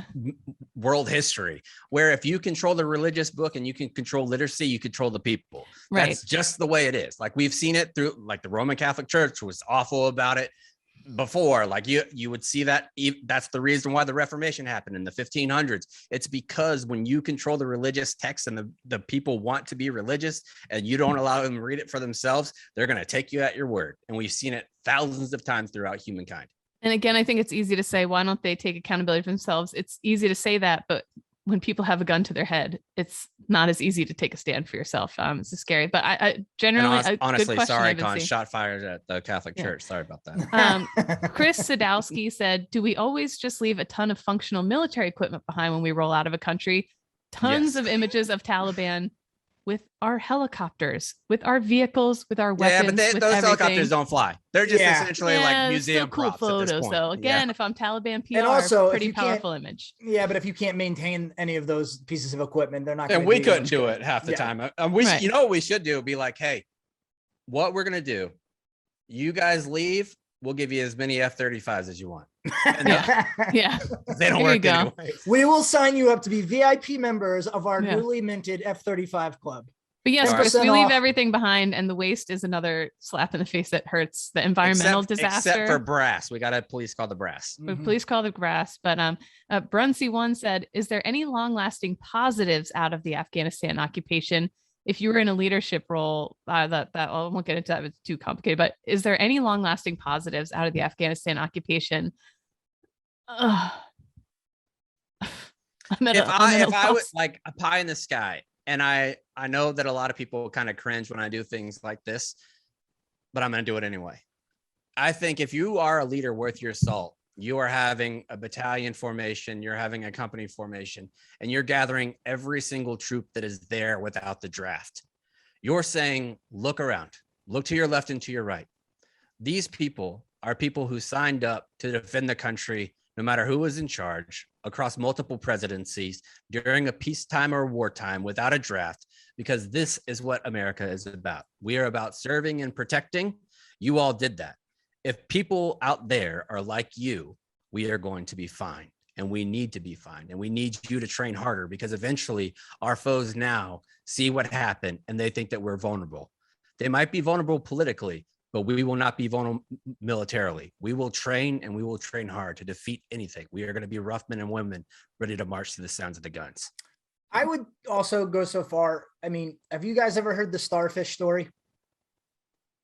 world history, where if you control the religious book and you can control literacy, you control the people. Right. That's just the way it is. Like we've seen it through, like the Roman Catholic Church was awful about it before. Like you would see that. That's the reason why the Reformation happened in the 1500s. It's because when you control the religious text and the people want to be religious and you don't allow them to read it for themselves, they're going to take you at your word. And we've seen it thousands of times throughout humankind. And again, I think it's easy to say, why don't they take accountability for themselves? It's easy to say that, but when people have a gun to their head, it's not as easy to take a stand for yourself. It's scary, but I generally, honestly, sorry, Con, shot fired at the Catholic Church. Sorry about that. Chris Sadowski said, do we always just leave a ton of functional military equipment behind when we roll out of a country? Tons of images of Taliban with our helicopters, with our vehicles, with our weapons. Yeah, but those helicopters don't fly. They're just essentially like museum cool props photos, at this point. though. Again, if I'm Taliban PR, and also, pretty powerful image. Yeah, but if you can't maintain any of those pieces of equipment, they're not. And we couldn't do it half the time. Right. You know what we should do? Be like, hey, what we're gonna do? You guys leave. We'll give you as many F-35s as you want. Yeah. They don't work anyway. We will sign you up to be VIP members of our newly minted F-35 club. But yes, Chris, we leave everything behind, and the waste is another slap in the face that hurts. The environmental disaster. Except for brass. We got a police call the brass. Police call the brass. But Brunsey1 said, is there any long-lasting positives out of the Afghanistan occupation? If you were in a leadership role, that I won't get into that, it's too complicated, but is there any long-lasting positives out of the Afghanistan occupation? If I was like a pie in the sky, and I know that a lot of people kind of cringe when I do things like this, but I'm going to do it anyway. I think if you are a leader worth your salt, you are having a battalion formation, you're having a company formation, and you're gathering every single troop that is there without the draft. You're saying, look around, look to your left and to your right. These people are people who signed up to defend the country, no matter who was in charge, across multiple presidencies, during a peacetime or wartime, without a draft, because this is what America is about. We are about serving and protecting. You all did that. If people out there are like you, we are going to be fine, and we need to be fine, and we need you to train harder, because eventually our foes now see what happened and they think that we're vulnerable. They might be vulnerable politically, but we will not be vulnerable militarily. We will train, and we will train hard to defeat anything. We are going to be rough men and women ready to march to the sounds of the guns. I would also go so far. I mean, have you guys ever heard the starfish story?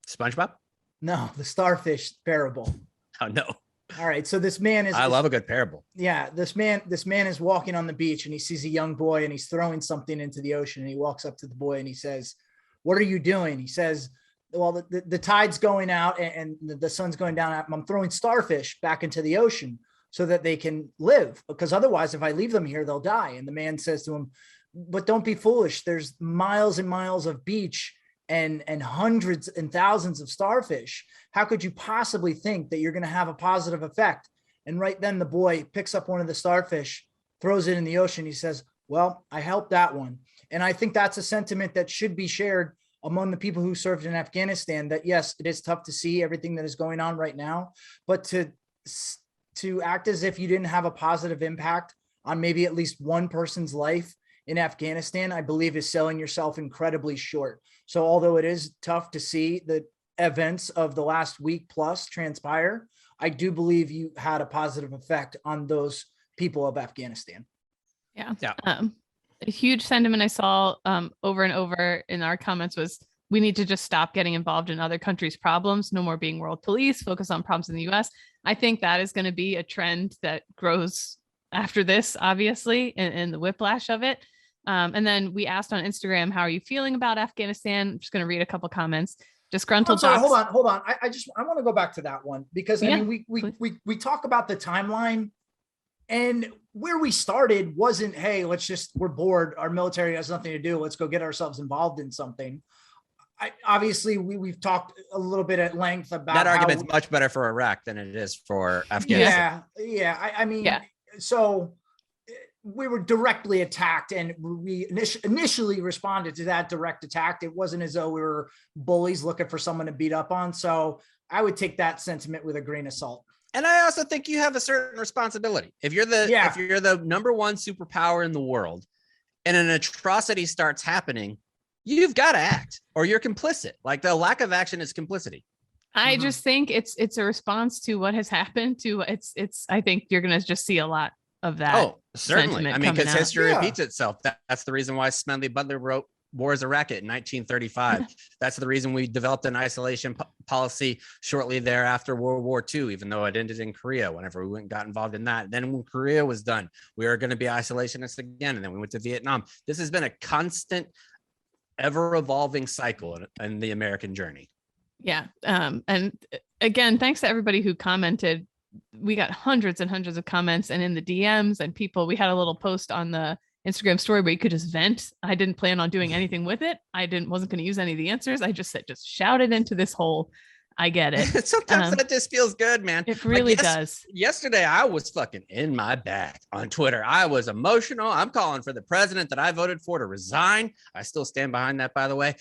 SpongeBob? No, the starfish parable. Oh, no. All right. So this man is. I love a good parable. Yeah. This man is walking on the beach, and he sees a young boy, and he's throwing something into the ocean. And he walks up to the boy and he says, "What are you doing?" He says, "Well, the tide's going out and the sun's going down. I'm throwing starfish back into the ocean so that they can live, because otherwise, if I leave them here, they'll die." And the man says to him, "But don't be foolish. There's miles and miles of beach and hundreds and thousands of starfish. How could you possibly think that you're going to have a positive effect?" And right then the boy picks up one of the starfish, throws it in the ocean. He says, "Well, I helped that one." And I think that's a sentiment that should be shared among the people who served in Afghanistan, that yes, it is tough to see everything that is going on right now, but to act as if you didn't have a positive impact on maybe at least one person's life in Afghanistan, I believe is selling yourself incredibly short. So although it is tough to see the events of the last week plus transpire, I do believe you had a positive effect on those people of Afghanistan. Yeah. Yeah. A huge sentiment I saw over and over in our comments was we need to just stop getting involved in other countries' problems. No more being world police, focus on problems in the US. I think that is going to be a trend that grows after this, obviously, and the whiplash of it. And then we asked on Instagram, how are you feeling about Afghanistan? I'm just going to read a couple comments. Disgruntled. Sorry, hold on. I want to go back to that one because Yeah, I mean, we talk about the timeline, and where we started wasn't, hey, we're bored. Our military has nothing to do. Let's go get ourselves involved in something. Obviously, we've talked a little bit at length about that argument's much better for Iraq than it is for Afghanistan. Yeah. I mean, so we were directly attacked, and we initially responded to that direct attack. It wasn't as though we were bullies looking for someone to beat up on. So I would take that sentiment with a grain of salt. And I also think you have a certain responsibility. If you're the number one superpower in the world and an atrocity starts happening, you've got to act or you're complicit. Like, the lack of action is complicity. I just think it's a response to what has happened to I think you're going to just see a lot of that. Oh, certainly. I mean, because history repeats itself. That's the reason why Smedley Butler wrote War is a Racket in 1935. That's the reason we developed an isolation policy shortly thereafter World War II, even though it ended in Korea whenever we went and got involved in that. Then when Korea was done, we were going to be isolationists again. And then we went to Vietnam. This has been a constant, ever evolving cycle in the American journey. Yeah. And again, thanks to everybody who commented. We got hundreds and hundreds of comments, and in the DMs and people, we had a little post on the Instagram story where you could just vent. I didn't plan on doing anything with it. Wasn't going to use any of the answers. I just shout it into this hole. I get it. Sometimes that just feels good, man. It really does. Yesterday, I was fucking in my bag on Twitter. I was emotional. I'm calling for the president that I voted for to resign. I still stand behind that, by the way.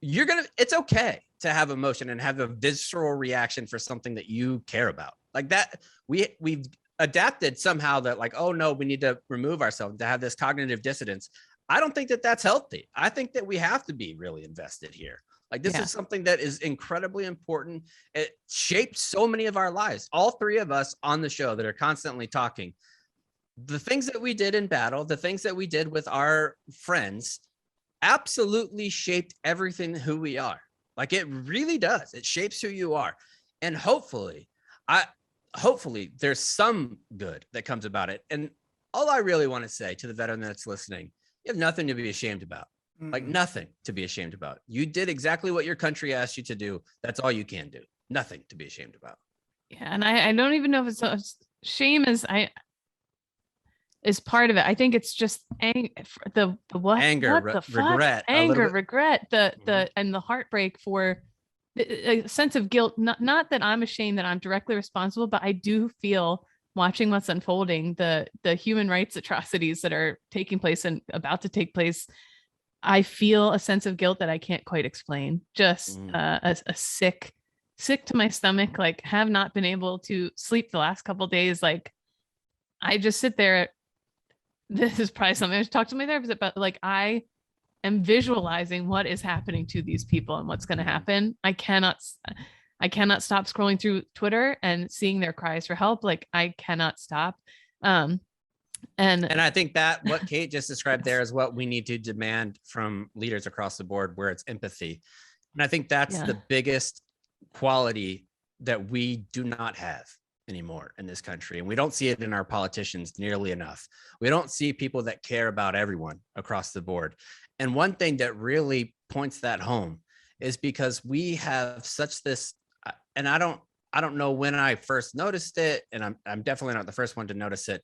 It's okay to have emotion and have a visceral reaction for something that you care about. Like that, we've adapted somehow that, like, oh no, we need to remove ourselves, to have this cognitive dissonance. I don't think that that's healthy. I think that we have to be really invested here. Like, this is something that is incredibly important. It shaped so many of our lives. All three of us on the show that are constantly talking, the things that we did in battle, the things that we did with our friends, absolutely shaped everything who we are. Like, it really does. It shapes who you are. And hopefully there's some good that comes about it. And all I really want to say to the veteran that's listening, you have nothing to be ashamed about. Like, nothing to be ashamed about. You did exactly what your country asked you to do. That's all you can do. Nothing to be ashamed about. Yeah. And I don't even know if it's shame is part of it. I think it's just anger, regret, and the heartbreak for a sense of guilt. Not that I'm ashamed that I'm directly responsible, but I do feel, watching what's unfolding, the human rights atrocities that are taking place and about to take place, I feel a sense of guilt that I can't quite explain. Just a sick to my stomach. Like, have not been able to sleep the last couple of days. Like, I just sit there. This is probably something I should talk to my therapist about. Like, I am visualizing what is happening to these people and what's going to happen. I cannot stop scrolling through Twitter and seeing their cries for help. Like, I cannot stop. And I think that what Kate just described there is what we need to demand from leaders across the board, where it's empathy. And I think that's the biggest quality that we do not have anymore in this country. And we don't see it in our politicians nearly enough. We don't see people that care about everyone across the board. And one thing that really points that home is because we have such this, and I don't know when I first noticed it, and I'm definitely not the first one to notice it,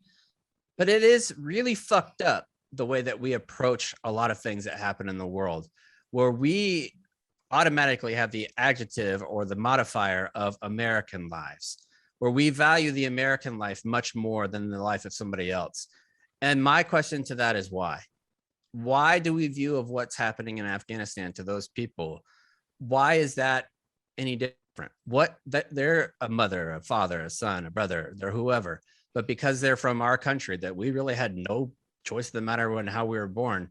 but it is really fucked up the way that we approach a lot of things that happen in the world, where we automatically have the adjective or the modifier of American lives, where we value the American life much more than the life of somebody else. And my question to that is why? Why do we view of what's happening in Afghanistan to those people? Why is that any different? That they're a mother, a father, a son, a brother, they're whoever, but because they're from our country that we really had no choice in the matter when how we were born,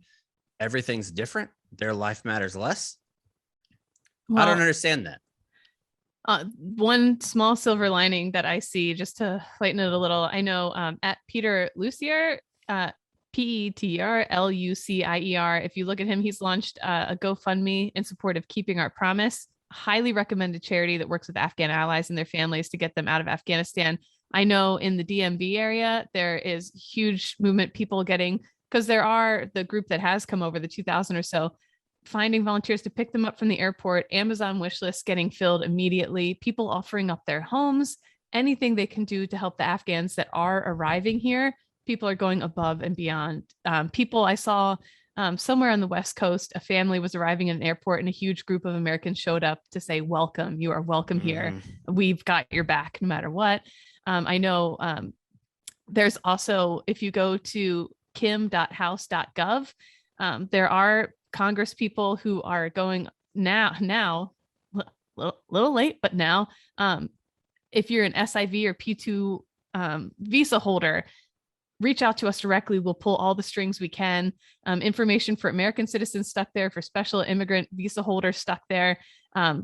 everything's different. Their life matters less. Well, I don't understand that. One small silver lining that I see, just to lighten it a little, I know at Peter Lucier, PETRLUCIER, if you look at him, he's launched a GoFundMe in support of Keeping Our Promise. Highly recommended charity that works with Afghan allies and their families to get them out of Afghanistan. I know in the DMV area, there is huge movement, people getting, because there are the group that has come over, the 2,000 or so, finding volunteers to pick them up from the airport, Amazon wish lists getting filled immediately, people offering up their homes, anything they can do to help the Afghans that are arriving here. People are going above and beyond. People I saw somewhere on the West Coast, a family was arriving in an airport and a huge group of Americans showed up to say, welcome, you are welcome here. We've got your back no matter what. I know there's also, if you go to kim.house.gov, there are Congress people who are going now, little late, but now, if you're an SIV or P2 visa holder, reach out to us directly. We'll pull all the strings we can. Information for American citizens stuck there, for special immigrant visa holders stuck there.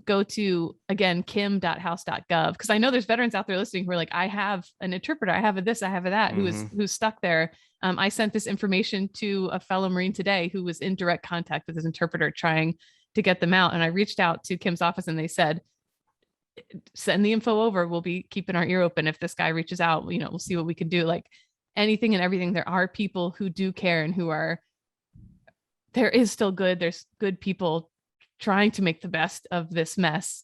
Go to, again, kim.house.gov, because I know there's veterans out there listening who are like, I have an interpreter, I have a this, I have a that, who's stuck there. I sent this information to a fellow Marine today who was in direct contact with his interpreter trying to get them out. And I reached out to Kim's office and they said, send the info over. We'll be keeping our ear open. If this guy reaches out, we'll see what we can do. Like anything and everything. There are people who do care and there is still good. There's good people trying to make the best of this mess.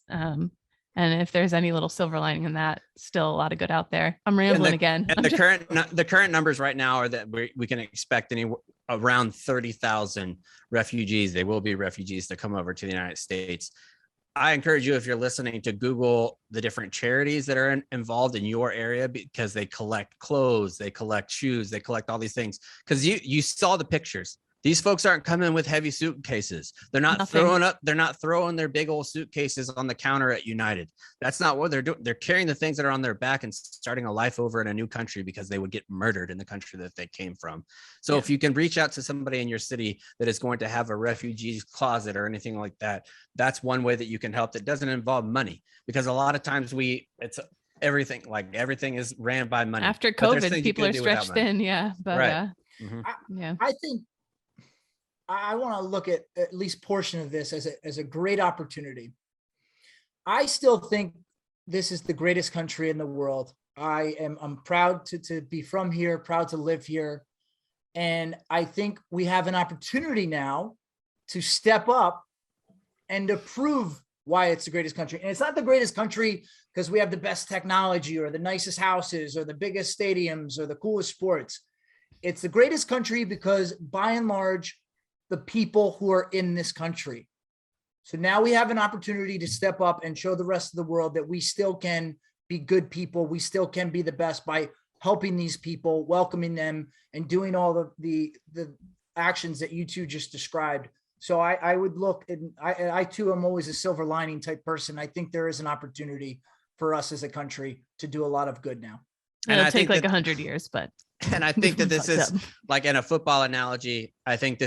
And if there's any little silver lining in that, still a lot of good out there. I'm rambling again. And the current numbers right now are that we can expect around 30,000 refugees. They will be refugees to come over to the United States. I encourage you, if you're listening, to Google the different charities that are involved in your area, because they collect clothes, they collect shoes, they collect all these things. Because you saw the pictures. These folks aren't coming with heavy suitcases. They're not throwing their big old suitcases on the counter at United. That's not what they're doing. They're carrying the things that are on their back and starting a life over in a new country because they would get murdered in the country that they came from. So if you can reach out to somebody in your city that is going to have a refugee closet or anything like that, that's one way that you can help that doesn't involve money. Because a lot of times everything is ran by money. After COVID, people are stretched thin. Yeah. But right. I think I want to look at least portion of this as a great opportunity. I still think this is the greatest country in the world. I'm proud to be from here, proud to live here. And I think we have an opportunity now to step up and to prove why it's the greatest country. And it's not the greatest country because we have the best technology or the nicest houses or the biggest stadiums or the coolest sports. It's the greatest country because by and large, the people who are in this country. So now we have an opportunity to step up and show the rest of the world that we still can be good people. We still can be the best by helping these people, welcoming them, and doing all the actions that you two just described. So I would look, and I too am always a silver lining type person. I think there is an opportunity for us as a country to do a lot of good now. And it'll take like 100 years, but. And I think that this is like, in a football analogy, I think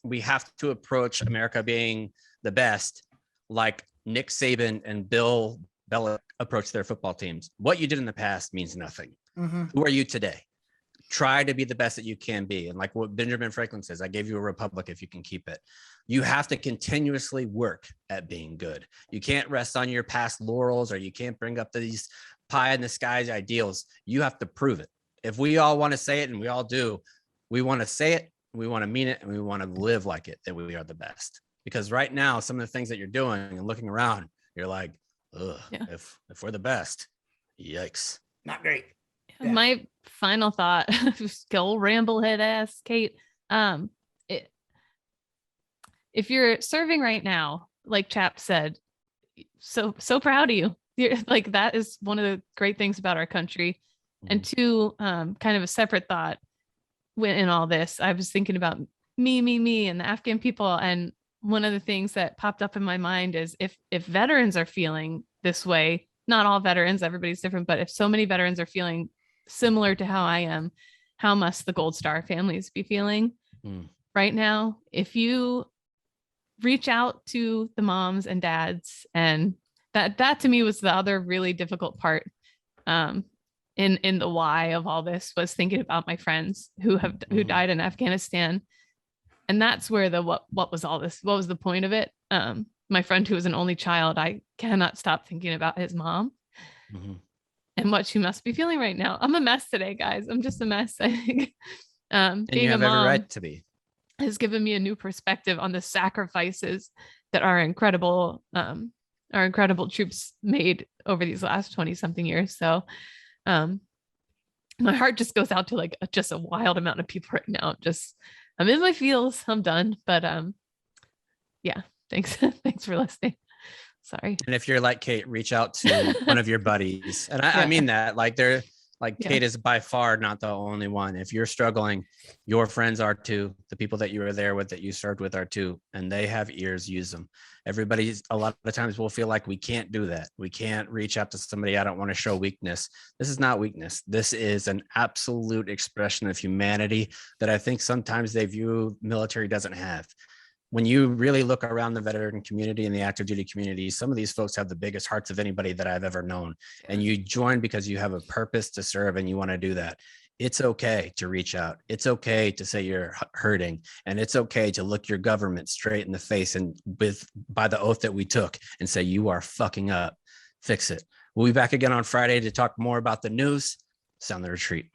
we have to approach America being the best, like Nick Saban and Bill Belichick approach their football teams. What you did in the past means nothing. Who are you today? Try to be the best that you can be. And like what Benjamin Franklin says, I gave you a republic if you can keep it. You have to continuously work at being good. You can't rest on your past laurels, or you can't bring up these pie in the skies ideals. You have to prove it. If we all want to say it, and we all do, we want to say it, we want to mean it, and we want to live like it, that we are the best. Because right now, some of the things that you're doing and looking around, you're like, ugh, if we're the best, yikes. Not great. Yeah. My final thought, old ramblehead ass Kate, if you're serving right now, like Chaps said, so proud of you. You're, like, that is one of the great things about our country. And two, kind of a separate thought in all this, I was thinking about me and the Afghan people. And one of the things that popped up in my mind is if veterans are feeling this way, not all veterans, everybody's different, but if so many veterans are feeling similar to how I am, how must the Gold Star families be feeling right now? If you reach out to the moms and dads and that to me was the other really difficult part. In the why of all this was thinking about my friends who died in Afghanistan. And that's where what was all this? What was the point of it? My friend who was an only child, I cannot stop thinking about his mom and what she must be feeling right now. I'm a mess today, guys. I'm just a mess. I think And being you have a mom every right to be. has given me a new perspective on the sacrifices that our incredible troops made over these last 20 something years. So my heart just goes out to like just a wild amount of people right now. I'm in my feels. I'm done. But yeah, thanks. Thanks for listening. Sorry. And if you're like Kate, reach out to one of your buddies. And I mean that Kate is by far not the only one. If you're struggling, your friends are too. The people that you were there with, that you served with, are too. And they have ears, use them. Everybody's, a lot of the times we'll feel like we can't do that. We can't reach out to somebody. I don't want to show weakness. This is not weakness. This is an absolute expression of humanity that I think sometimes they view military doesn't have. When you really look around the veteran community and the active duty community, some of these folks have the biggest hearts of anybody that I've ever known. And you join because you have a purpose to serve and you want to do that. It's okay to reach out. It's okay to say you're hurting, and it's okay to look your government straight in the face and by the oath that we took and say, you are fucking up. Fix it. We'll be back again on Friday to talk more about the news. Sound the retreat.